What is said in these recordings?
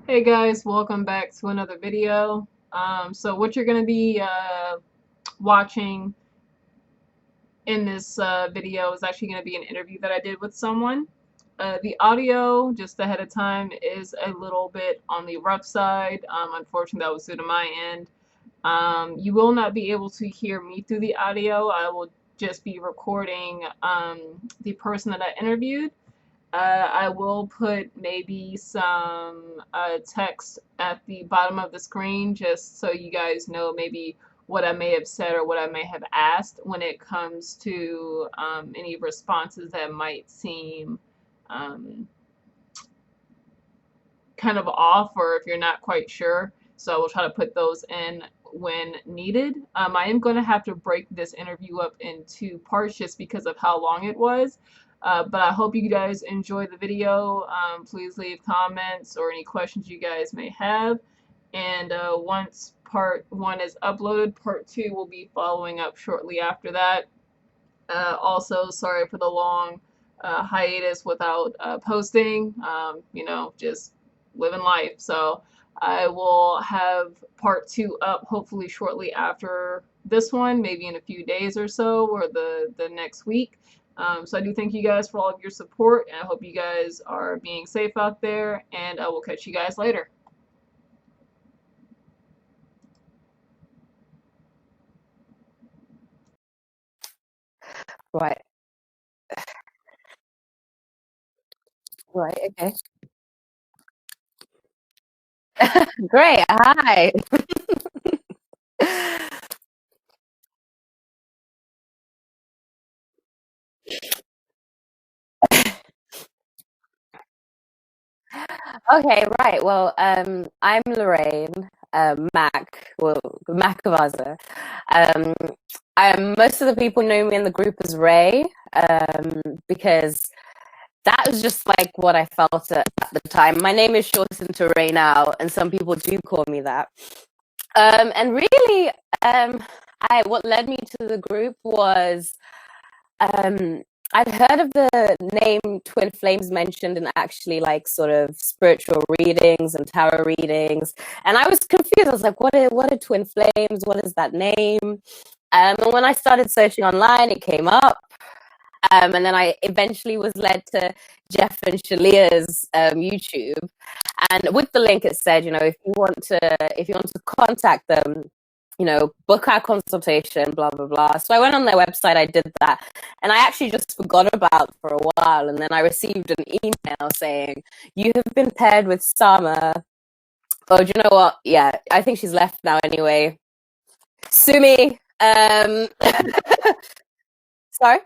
Hey guys, welcome back to another video. So what you're going to be watching in this video is actually going to be an interview that I did with someone. The audio, just ahead of time, is a little bit on the rough side. Unfortunately, that was due to my end. You will not be able to hear me through the audio. I will just be recording the person that I interviewed. I will put maybe some text at the bottom of the screen just so you guys know maybe what I may have said or what I may have asked when it comes to any responses that might seem um, kind of off or if you're not quite sure. So I will try to put those in when needed. I am going to have to break this interview up into parts just because of how long it was. But I hope you guys enjoy the video. Please leave comments or any questions you guys may have. And once part one is uploaded, part two will be following up shortly after that. Also, sorry for the long hiatus without posting. Just living life. So I will have part two up hopefully shortly after this one, maybe in a few days or so, or the next week. So I do thank you guys for all of your support, and I hope you guys are being safe out there, and I will catch you guys later. Right. Right. Okay. Great. Hi. Okay. Right. Well, I'm Lorraine, Mac of Azza. Um, most of the people know me in the group as Ray, because that was just like what I felt at the time. My name is shortened to Ray now, and some people do call me that. And really, what led me to the group was Um, I'd heard of the name Twin Flames mentioned in actually like sort of spiritual readings and tarot readings, and I was confused. I was like, what are Twin Flames? What is that name? And when I started searching online, it came up. And then I eventually was led to Jeff and Shaleia's YouTube, and with the link it said, if you want to contact them, book our consultation, blah blah blah. So I went on their website, I did that, and I actually just forgot about for a while, and then I received an email saying you have been paired with Sama. Oh, do you know what? Yeah, I think she's left now anyway. Sue me. Sorry.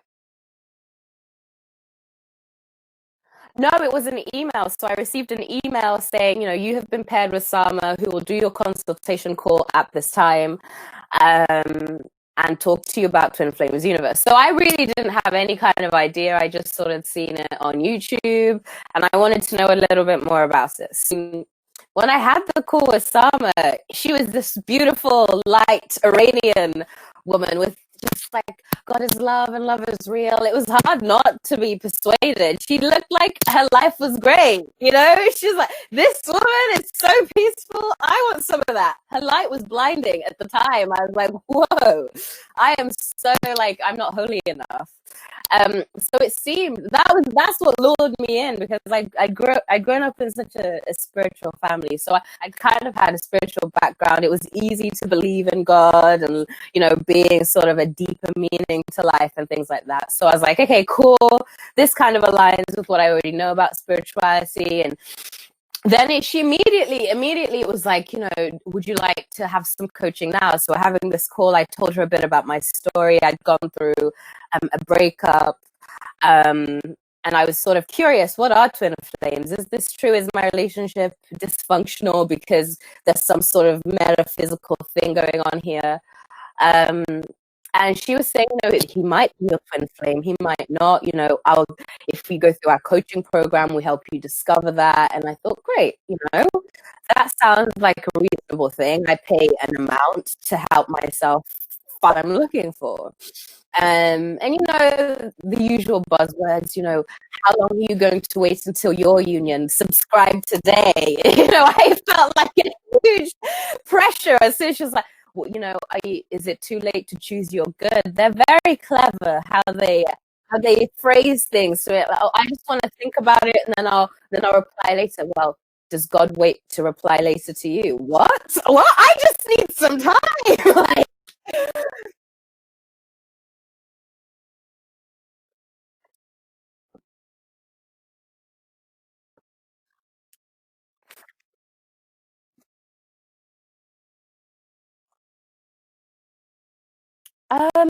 No, it was an email. So I received an email saying, you have been paired with Sama, who will do your consultation call at this time, um, and talk to you about Twin Flames Universe. So I really didn't have any kind of idea. I just sort of seen it on YouTube, and I wanted to know a little bit more about it. So when I had the call with Sama, she was this beautiful, light Iranian woman with just like God is love and love is real. It was hard not to be persuaded. She looked like her life was great, She's like, this woman is so peaceful. I want some of that. Her light was blinding at the time. I was like, whoa, I am so like, I'm not holy enough. So it seemed that's what lured me in, because I'd grown up in such a spiritual family, so I kind of had a spiritual background. It was easy to believe in God and being sort of a deeper meaning to life and things like that. So I was like, okay, cool. This kind of aligns with what I already know about spirituality. And then she immediately it was like, would you like to have some coaching now? So we're having this call. I told her a bit about my story. I'd gone through a breakup, um, and I was sort of curious, what are twin flames? Is this true? Is my relationship dysfunctional because there's some sort of metaphysical thing going on here? Um, and she was saying, he might be your twin flame, he might not. If we go through our coaching program, we help you discover that. And I thought, great, that sounds like a reasonable thing. I pay an amount to help myself find what I'm looking for. And the usual buzzwords, how long are you going to wait until your union? Subscribe today. I felt like a huge pressure as soon as she was like, well, is it too late to choose your good? They're very clever how they phrase things. So I just want to think about it, and then I'll reply later. Well, does God wait to reply later to you? What? I just need some time. Like, Um,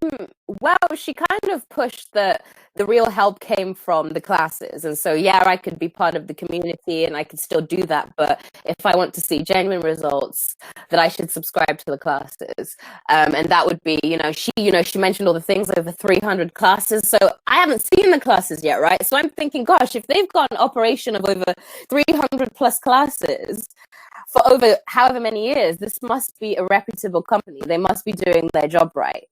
well, she kind of pushed the real help came from the classes. And so, yeah, I could be part of the community and I could still do that. But if I want to see genuine results, that I should subscribe to the classes. And that would be, she mentioned all the things, over 300 classes. So I haven't seen the classes yet, right? So I'm thinking, gosh, if they've got an operation of over 300 plus classes for over however many years, this must be a reputable company. They must be doing their job right.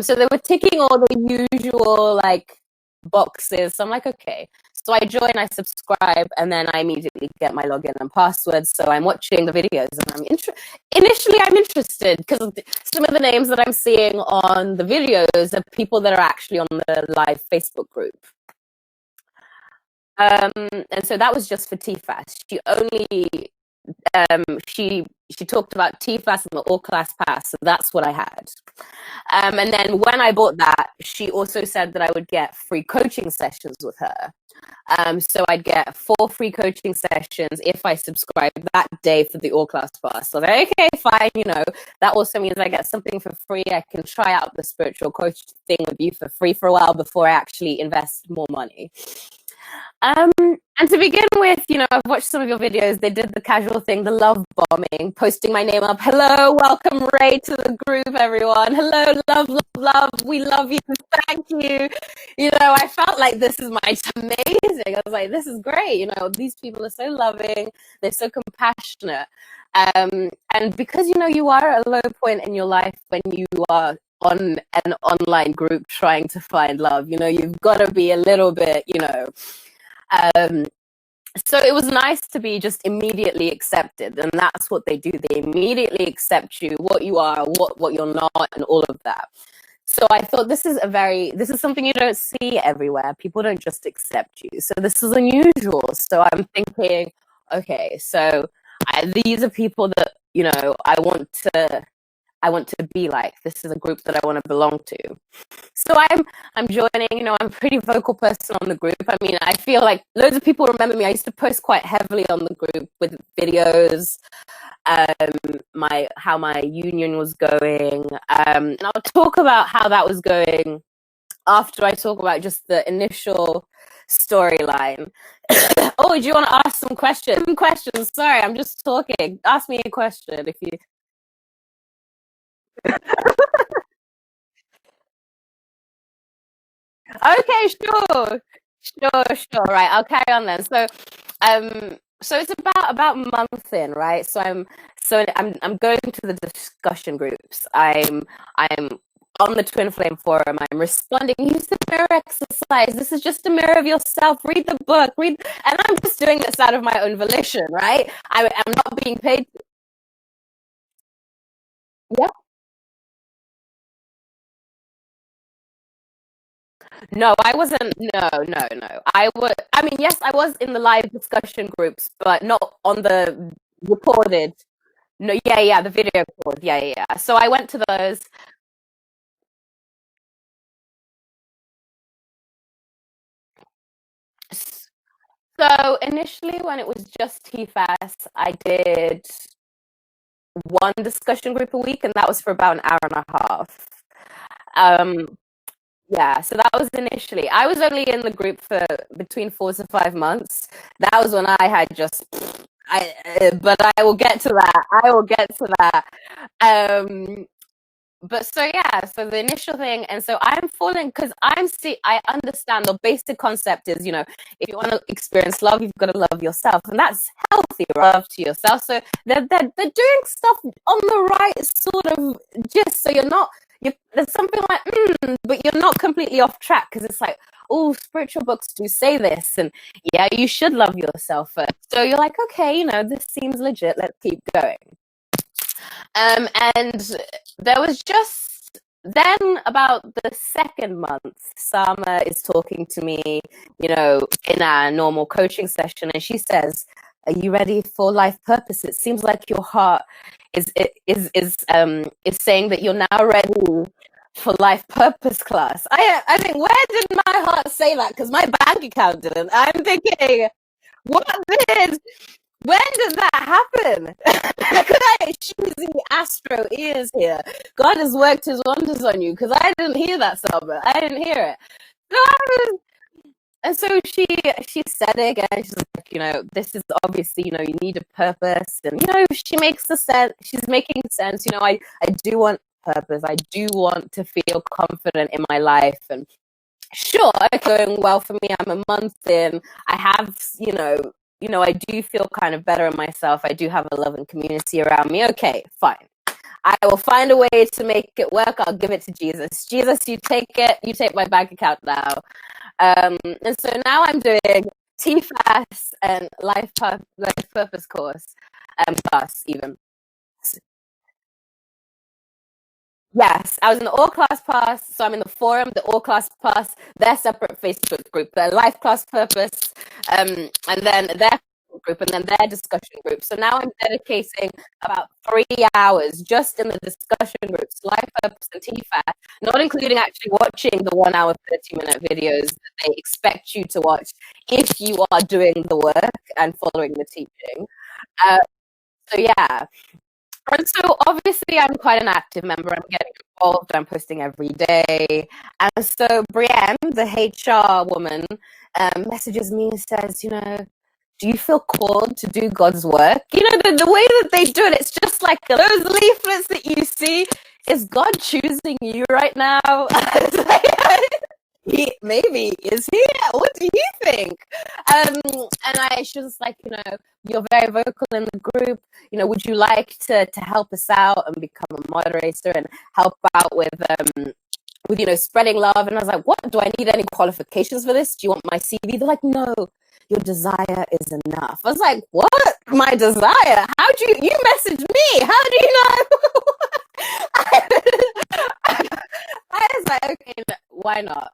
So they were ticking all the usual like boxes. So I'm like, okay. So I join, I subscribe, and then I immediately get my login and password. So I'm watching the videos, and initially I'm interested because some of the names that I'm seeing on the videos are people that are actually on the live Facebook group. And so that was just for TFAS. She talked about TFAS and the all class pass, so that's what I had. And then when I bought that, she also said that I would get free coaching sessions with her. So I'd get 4 free coaching sessions if I subscribe that day for the all class pass. So I was like, okay, fine, that also means I get something for free. I can try out the spiritual coach thing with you for free for a while before I actually invest more money. And to begin with, I've watched some of your videos. They did the casual thing, the love bombing, posting my name up. Hello, welcome Ray to the group, everyone. Hello, love, love, love. We love you. Thank you. I felt like this is amazing. I was like, this is great. These people are so loving. They're so compassionate. And because, you are at a low point in your life when you are on an online group trying to find love, you've got to be a little bit, so it was nice to be just immediately accepted, and that's what they do. They immediately accept you, what you are, what you're not, and all of that. So I thought this is something you don't see everywhere. People don't just accept you. So this is unusual. So I'm thinking, okay, so these are people that, I want to be like. This is a group that I want to belong to. So I'm joining, I'm a pretty vocal person on the group. I mean, I feel like loads of people remember me. I used to post quite heavily on the group with videos, how my union was going. And I'll talk about how that was going after I talk about just the initial storyline. Oh, do you want to ask some questions? Some questions. Sorry, I'm just talking. Ask me a question if you. Okay, sure. Sure. Right, I'll carry on then. So it's about a month in, right? So I'm going to the discussion groups. I'm on the Twin Flame forum. I'm responding. Use the mirror exercise. This is just a mirror of yourself. Read the book. And I'm just doing this out of my own volition, right? I'm not being paid. Yep. No, I wasn't. No, no, no. I was. I mean, yes, I was in the live discussion groups, but not on the recorded. No, yeah, yeah, the video calls. Yeah, yeah, yeah. So I went to those. So initially, when it was just TFAS, I did one discussion group a week, and that was for about an hour and a half. Um, Yeah, so that was initially. I was only in the group for between 4 to 5 months. That was when I had just, but I will get to that. I will get to that. Um, but so yeah, so the initial thing, and so I'm falling because I understand the basic concept is, if you want to experience love, you've got to love yourself, and that's healthy, right? Love to yourself. So they're doing stuff on the right sort of, just so you're not there's something like, but you're not completely off track because it's like, oh, spiritual books do say this, and yeah, you should love yourself first. So you're like, okay, this seems legit. Let's keep going. And there was just then about the second month, Sama is talking to me, in our normal coaching session, and she says, "Are you ready for life purpose? It seems like your heart is saying that you're now ready for life purpose class." I think, where did my heart say that? Because my bank account didn't. I'm thinking, what did when did that happen? Could I choose the Astro ears here? God has worked his wonders on you, because I didn't hear that, Selma. I didn't hear it. So and so she said it again. She's like, this is obviously, you need a purpose, and she makes the sense. She's making sense. I do want purpose. I do want to feel confident in my life, and sure, going well for me. I'm a month in. I have, I do feel kind of better in myself. I do have a loving community around me. Okay, fine. I will find a way to make it work. I'll give it to Jesus. Jesus, you take it. You take my bank account now. And so now I'm doing TFAS and life purpose course, class even. Yes, I was in the all class pass, so I'm in the forum, the all class pass, their separate Facebook group, their life class purpose, and then their group, and then their discussion group. So now I'm dedicating about 3 hours just in the discussion groups, life purpose and TFAT, not including actually watching the 1 hour, 30-minute videos that they expect you to watch if you are doing the work and following the teaching. So yeah, and so obviously I'm quite an active member. I'm getting involved. I'm posting every day. And so Brienne, the HR woman, messages me and says, do you feel called to do God's work? The way that they do it, it's just like those leaflets that you see. Is God choosing you right now? Maybe is he? What do you think? She was like, you're very vocal in the group. Would you like to help us out and become a moderator and help out with spreading love? And I was like, what? Do I need any qualifications for this? Do you want my CV? They're like, no, your desire is enough. I was like, what? My desire? How do you message me? How do you know? I was like, okay, why not?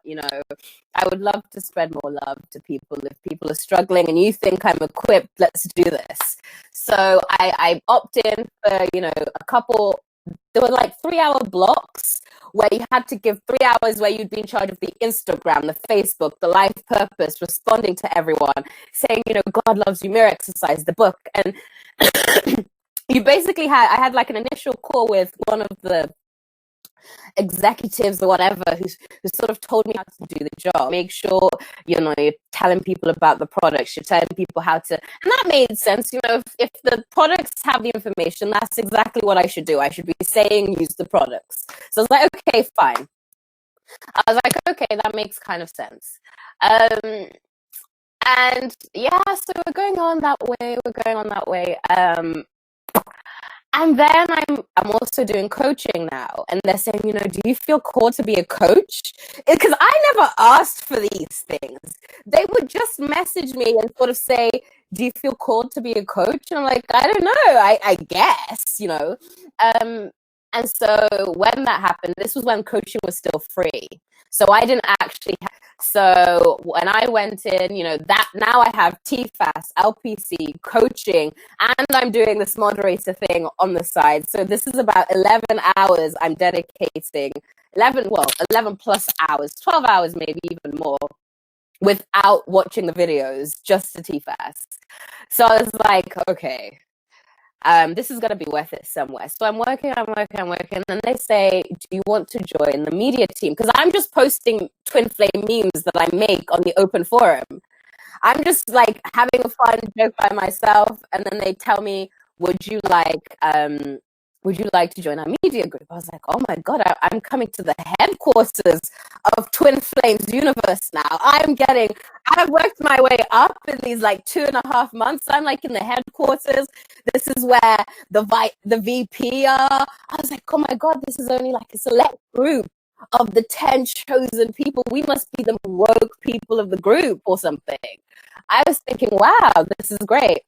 I would love to spread more love to people. If people are struggling and you think I'm equipped, let's do this. So I opt in for, a couple, there were like 3-hour blocks where you had to give 3 hours where you'd be in charge of the Instagram, the Facebook, the life purpose, responding to everyone, saying, God loves you, mirror exercise, the book. And you basically I had like an initial call with one of the executives or whatever who sort of told me how to do the job. Make sure you're telling people about the products, you're telling people how to, and that made sense. If the products have the information, that's exactly what I should do. I should be saying use the products. So I was like, okay, fine. I was like, okay, that makes kind of sense. And yeah, so we're going on that way. And then I'm also doing coaching now, and they're saying, do you feel called to be a coach? Because I never asked for these things. They would just message me and sort of say, do you feel called to be a coach? And I'm like, I don't know. I guess, And so when that happened, this was when coaching was still free. So I didn't actually. So when I went in, that now I have TFAS, LPC, coaching, and I'm doing this moderator thing on the side. So this is about 11 hours I'm dedicating, 11 plus hours, 12 hours, maybe even more, without watching the videos, just to TFAS. So I was like, okay, this is going to be worth it somewhere. So I'm working. And then they say, do you want to join the media team? Because I'm just posting twin flame memes that I make on the open forum. I'm just like having a fun joke by myself. And then they tell me, would you like would you like to join our media group? I was like, oh my God, I'm coming to the headquarters of Twin Flames universe now. I've worked my way up in these like 2.5 months. I'm like in the headquarters. This is where the VP are. I was like, oh my God, this is only like a select group of the 10 chosen people. We must be the woke people of the group or something. I was thinking, wow, this is great.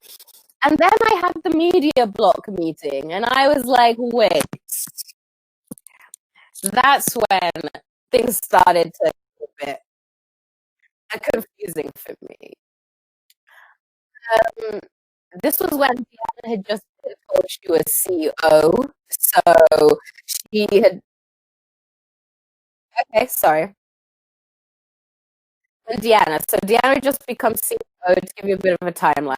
And then I had the media block meeting, and I was like, wait, that's when things started to get a bit confusing for me. Um, this was when Deanna had just been told she was CEO. So she had, okay, sorry. And Deanna. So Deanna had just become CEO to give you a bit of a timeline.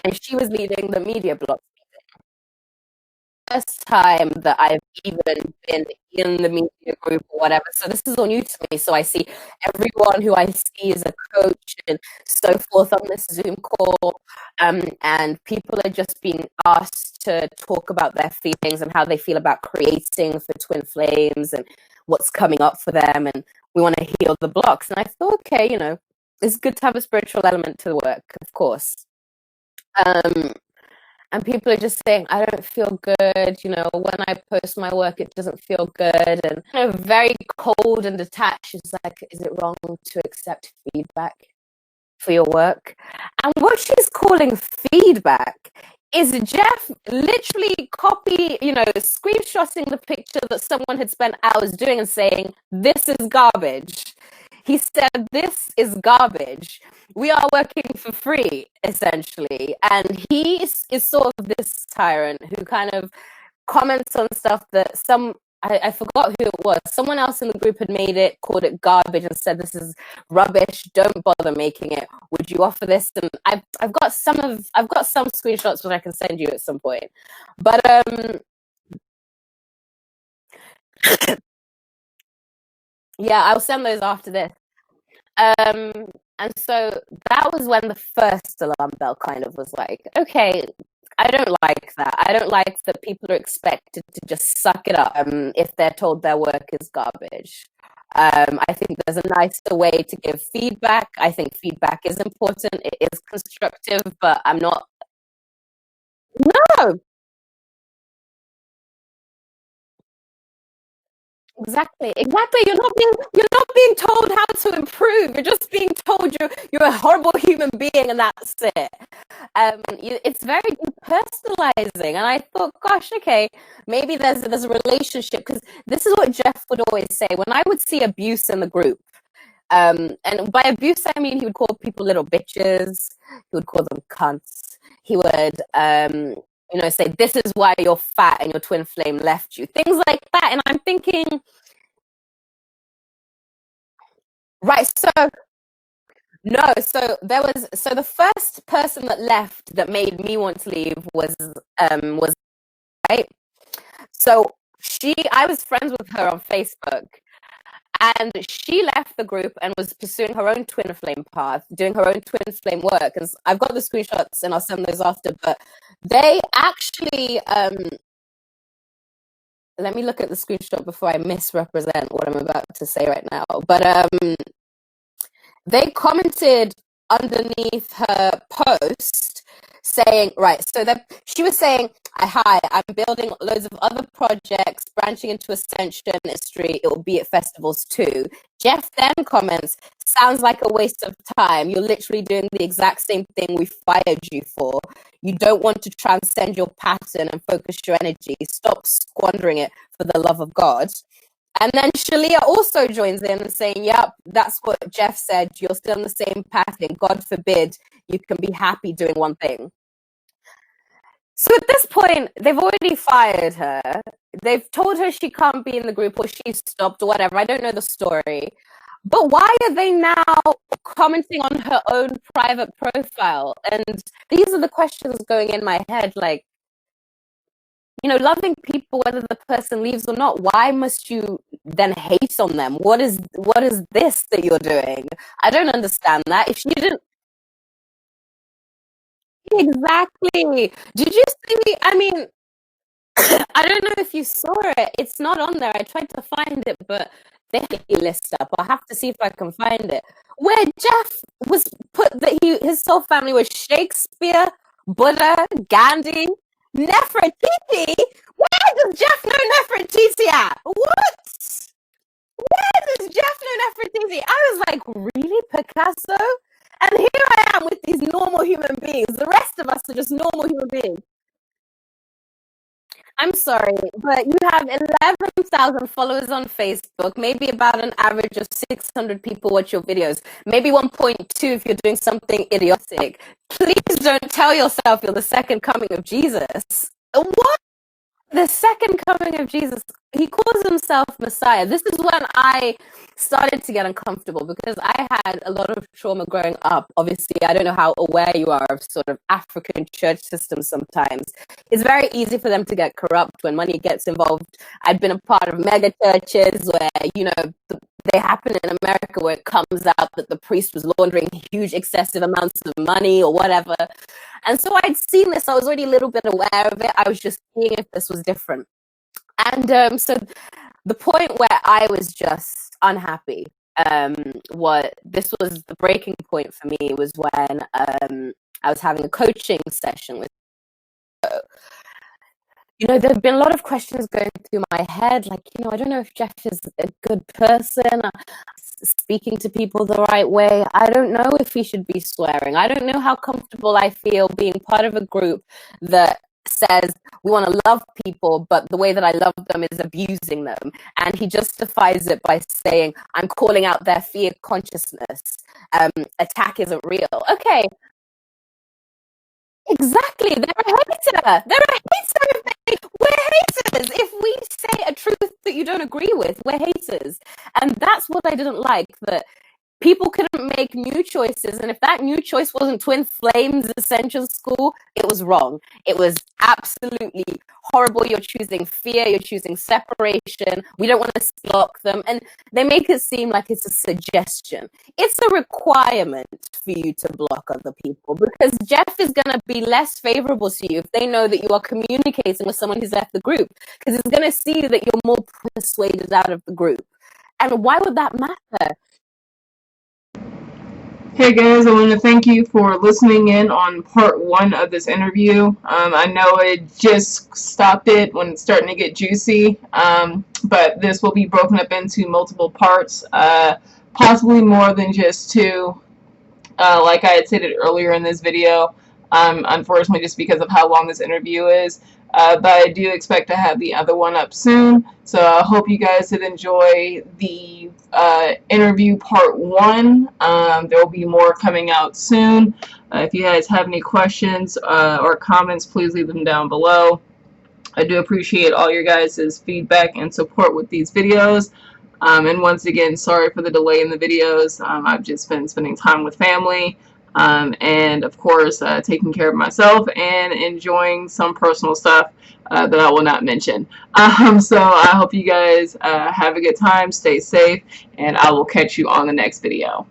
And she was leading the media block. First time that I've even been in the media group or whatever. So this is all new to me. So I see everyone who I see as a coach and so forth on this Zoom call. And people are just being asked to talk about their feelings and how they feel about creating for Twin Flames and what's coming up for them. And we want to heal the blocks. And I thought, okay, it's good to have a spiritual element to the work, of course. And people are just saying, I don't feel good, when I post my work, it doesn't feel good. And very cold and detached. It's like, is it wrong to accept feedback for your work? And what she's calling feedback is Jeff literally screenshotting the picture that someone had spent hours doing and saying, this is garbage. He said, this is garbage. We are working for free, essentially. And he is sort of this tyrant who kind of comments on stuff that I forgot who it was. Someone else in the group had made it, called it garbage, and said, this is rubbish. Don't bother making it. Would you offer this? And I've got some screenshots which I can send you at some point. But yeah, I'll send those after this. And so that was when the first alarm bell kind of was like, okay, I don't like that. I don't like that people are expected to just suck it up if they're told their work is garbage. I think there's a nicer way to give feedback. I think feedback is important. It is constructive, but I'm not. No, exactly. You're not being told how to improve. You're just being told you're a horrible human being, and that's it. It's very personalizing, and I thought, gosh, okay, maybe there's a relationship, because this is what Jeff would always say when I would see abuse in the group. And by abuse, I mean he would call people little bitches. He would call them cunts. He would, say, this is why you're fat and your twin flame left you. Things like that. And I'm thinking, right, so no, so the first person that left that made me want to leave was right. So I was friends with her on Facebook, and she left the group and was pursuing her own twin flame path, doing her own twin flame work. And I've got the screenshots, and I'll send those after. But they actually, let me look at the screenshot before I misrepresent what I'm about to say right now. But they commented underneath her post saying, right, so that she was saying, hi, I'm building loads of other projects, branching into Ascension Ministry. It will be at festivals too. Jeff then comments, sounds like a waste of time. You're literally doing the exact same thing we fired you for. You don't want to transcend your pattern and focus your energy. Stop squandering it for the love of God. And then Shaleia also joins in and saying, yep, that's what Jeff said. You're still in the same pattern. God forbid you can be happy doing one thing. So at this point, they've already fired her. They've told her she can't be in the group, or she stopped, or whatever. I don't know the story. But why are they now commenting on her own private profile? And these are the questions going in my head, like, loving people whether the person leaves or not, why must you then hate on them? What is this that you're doing? I don't understand that. If you didn't, exactly. Did you see, I mean, I don't know if you saw it. It's not on there. I tried to find it, but they have a list up. I'll have to see if I can find it. Where Jeff was put that his whole family was Shakespeare, Buddha, Gandhi, Nefertiti. Where does Jeff know Nefertiti at? What? Where does Jeff know Nefertiti? I was like, really, Picasso? And here I am with these normal human beings. The rest of us are just normal human beings. I'm sorry, but you have 11,000 followers on Facebook, maybe about an average of 600 people watch your videos, maybe 1.2 if you're doing something idiotic. Please don't tell yourself you're the second coming of Jesus. What? The second coming of Jesus, he calls himself Messiah. This is when I started to get uncomfortable because I had a lot of trauma growing up. Obviously, I don't know how aware you are of sort of African church systems sometimes. It's very easy for them to get corrupt when money gets involved. I'd been a part of mega churches where, they happen in America where it comes out that the priest was laundering huge excessive amounts of money or whatever. And so I'd seen this. I was already a little bit aware of it. I was just seeing if this was different. And so the point where I was just unhappy, this was the breaking point for me was when I was having a coaching session with there have been a lot of questions going through my head, like, I don't know if Jeff is a good person, speaking to people the right way. I don't know if he should be swearing. I don't know how comfortable I feel being part of a group that says we want to love people, but the way that I love them is abusing them. And he justifies it by saying, I'm calling out their fear consciousness. Attack isn't real. Okay, exactly. They're a hater. They're a hater. We're haters. If we say a truth that you don't agree with, we're haters. And that's what I didn't like, that people couldn't make new choices. And if that new choice wasn't Twin Flames Essential School, it was wrong. It was absolutely horrible. You're choosing fear. You're choosing separation. We don't want to block them. And they make it seem like it's a suggestion. It's a requirement for you to block other people because Jeff is going to be less favorable to you if they know that you are communicating with someone who's left the group, because he's going to see that you're more persuaded out of the group. And why would that matter? Hey guys, I want to thank you for listening in on part one of this interview. I know it just stopped it when it's starting to get juicy, but this will be broken up into multiple parts, possibly more than just two. Like I had stated earlier in this video, unfortunately, just because of how long this interview is. But I do expect to have the other one up soon. So I hope you guys did enjoy the interview part one. There will be more coming out soon. If you guys have any questions or comments, please leave them down below. I do appreciate all your guys' feedback and support with these videos. And once again, sorry for the delay in the videos. I've just been spending time with family and, of course, taking care of myself and enjoying some personal stuff that I will not mention. So I hope you guys have a good time, stay safe, and I will catch you on the next video.